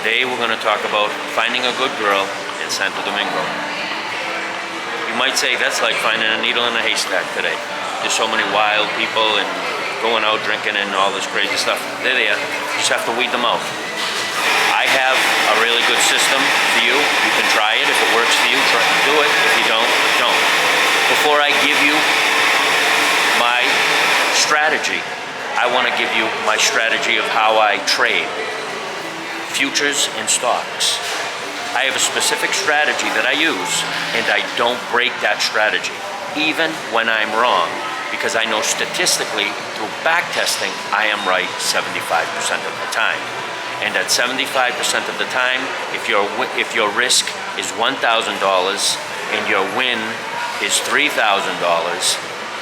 Today we're going to talk about finding a good girl in Santo Domingo. You might say that's like finding a needle in a haystack today. There's so many wild people and going out drinking and all this crazy stuff. They're there. You just have to weed them out. I have a really good system for you. You can try it. If it works for you, do it. If you don't, don't. Before I give you my strategy, I want to give you my strategy of how I trade futures and stocks. I have a specific strategy that I use, and I don't break that strategy, even when I'm wrong, because I know statistically through back testing, I am right 75% of the time. And at 75% of the time, if your risk is $1,000 and your win is $3,000,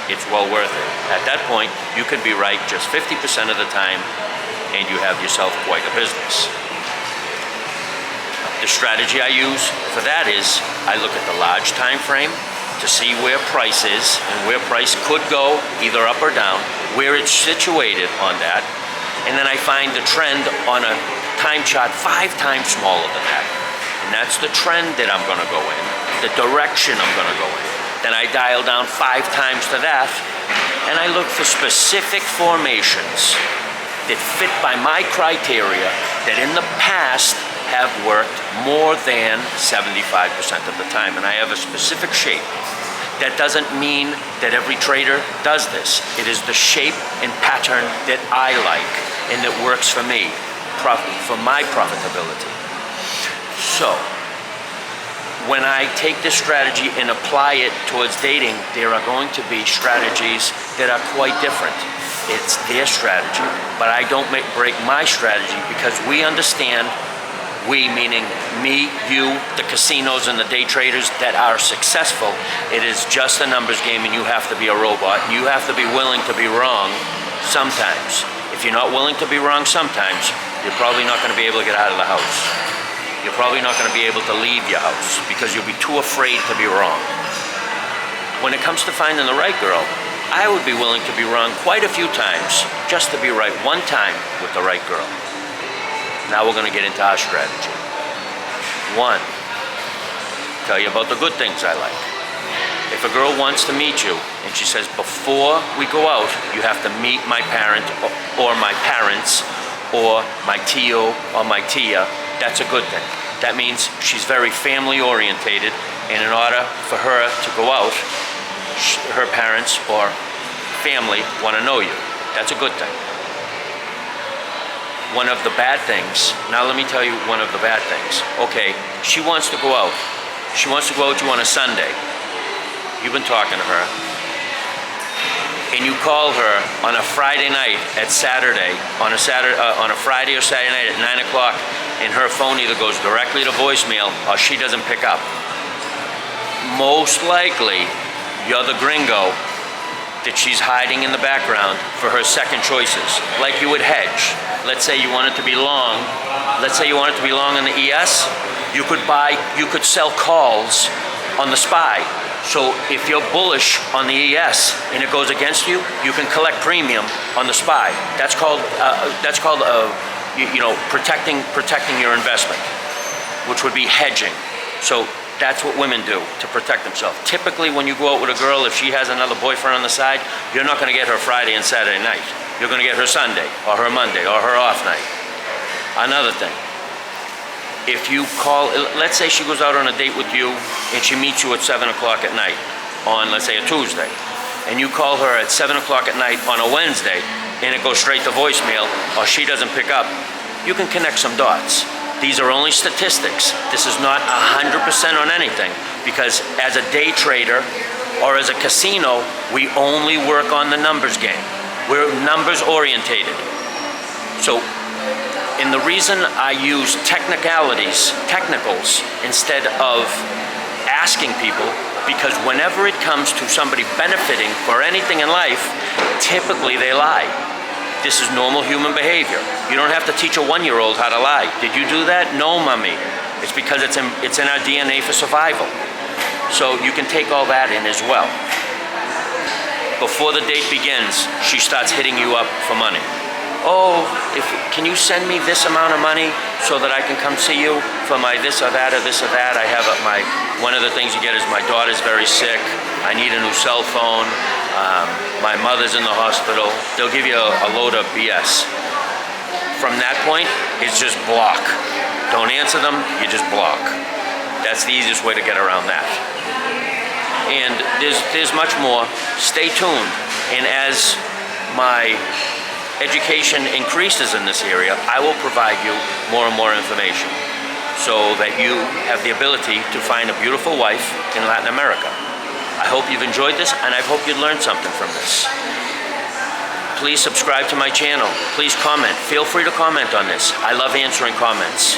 it's well worth it. At that point, you can be right just 50% of the time, and you have yourself quite a business. The strategy I use for that is I look at the large time frame to see where price is and where price could go either up or down, where it's situated on that, and then I find the trend on a time chart 5 times smaller than that. And that's the trend that I'm going to go in, the direction I'm going to go in. Then I dial down 5 times to that, and I look for specific formations that fit by my criteria that in the past have worked more than 75% of the time. And I have a specific shape. That doesn't mean that every trader does this. It is the shape and pattern that I like and that works for me, for my profitability. So, when I take this strategy and apply it towards dating, there are going to be strategies that are quite different. It's their strategy, but I don't break my strategy because we understand, we meaning me, you, the casinos and the day traders that are successful, it is just a numbers game and you have to be a robot. You have to be willing to be wrong sometimes. If you're not willing to be wrong sometimes, you're probably not going to be able to get out of the house. You're probably not going to be able to leave your house because you'll be too afraid to be wrong. When it comes to finding the right girl, I would be willing to be wrong quite a few times just to be right one time with the right girl. Now we're going to get into our strategy. 1, tell you about the good things I like. If a girl wants to meet you and she says, before we go out, you have to meet my parent or my parents or my tío or my tía, that's a good thing. That means she's very family orientated, and in order for her to go out, her parents or family want to know you. That's a good thing. One of the bad things, now let me tell you one of the bad things. Okay, she wants to go out. She wants to go out with you on a Sunday. You've been talking to her. And you call her on a Friday night at Saturday, on a Friday or Saturday night at 9 o'clock, and her phone either goes directly to voicemail or she doesn't pick up. Most likely, you're the gringo that she's hiding in the background for her second choices, like you would hedge. Let's say you want it to be long. Let's say you want it to be long on the ES. You could sell calls on the SPY. So if you're bullish on the ES and it goes against you, you can collect premium on the SPY. That's called protecting your investment, which would be hedging. So that's what women do to protect themselves. Typically, when you go out with a girl, if she has another boyfriend on the side, you're not going to get her Friday and Saturday night. You're going to get her Sunday or her Monday or her off night. Another thing, if you call, let's say she goes out on a date with you and she meets you at 7 o'clock at night on, let's say, a Tuesday, and you call her at 7 o'clock at night on a Wednesday and it goes straight to voicemail or she doesn't pick up, you can connect some dots. These are only statistics. This is not 100% on anything, because as a day trader or as a casino, we only work on the numbers game. We're numbers orientated. So, and the reason I use technicals instead of asking people, because whenever it comes to somebody benefiting for anything in life, typically they lie. This is normal human behavior. You don't have to teach a 1-year-old how to lie. Did you do that? No, mommy. It's because it's in our DNA for survival. So you can take all that in as well. Before the date begins, she starts hitting you up for money. oh, can you send me this amount of money so that I can come see you for my this or that or this or that? I have one of the things you get is my daughter's very sick. I need a new cell phone. My mother's in the hospital. They'll give you a load of BS. From that point, it's just block. Don't answer them, you just block. That's the easiest way to get around that. And there's much more. Stay tuned. And as my education increases in this area, I will provide you more and more information so that you have the ability to find a beautiful wife in Latin America. I hope you've enjoyed this, and I hope you learned something from this. Please subscribe to my channel. Please comment. Feel free to comment on this. I love answering comments.